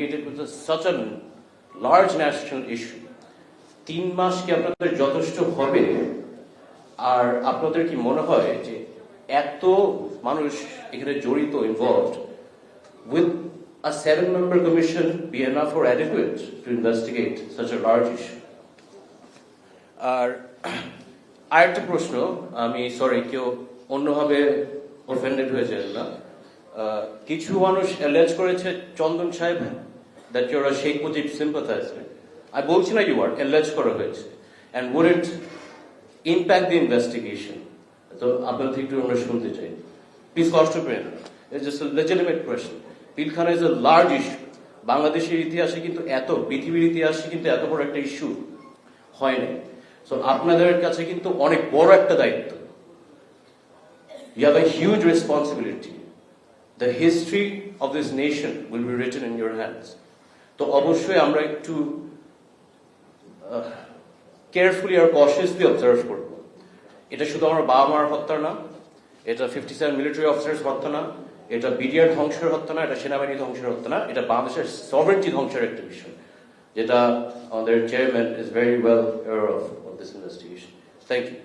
It was such a large national issue. 3 মাস কি আপনাদের যথেষ্ট হবে? আর আপনাদের কি মনে হয় যে এত মানুষ এখানে জড়িত involved, will a 7-member commission be enough or adequate to investigate such a large issue? আর আরেকটা প্রশ্ন, আমি সরি কেউ অন্যভাবে অফেন্ডেড হয়ে যায় না। কিছু মানুষ অ্যালেজ করেছে চন্দন সাহেব that you're a Sheikh Mujib sympathizer. I বলছি না you are, অ্যালেজ করা হয়েছে, and would it impact the investigation? তো আপনার থেকে একটু আমরা শুনতে চাই, প্লিজ কষ্ট পেন না, it's just a legitimate question. Pilkhana is a large issue. বাংলাদেশের ইতিহাসে কিন্তু পৃথিবীর ইতিহাসে কিন্তু এত বড় একটা ইস্যু হয় নাই। সো আপনাদের কাছে কিন্তু অনেক বড় একটা দায়িত্ব। You have a huge responsibility. The history of this nation will be written in your hands. তো অবশ্যই আমরা একটু কেয়ারফুলি আর কশিয়াসলি অবজার্ভ করব। এটা শুধু আমার বাবা মার হত্যা না, এটা 57 মিলিটারি অফিসার্স হত্যা না, এটা বিডিআর ধ্বংসের হত্যা না, এটা সেনাবাহিনী ধ্বংসের হত্যা না, এটা বাংলাদেশের সভারেন্টি ধ্বংসের একটা বিষয়, যেটা আমাদের chairman is very well aware of this investigation. Thank you.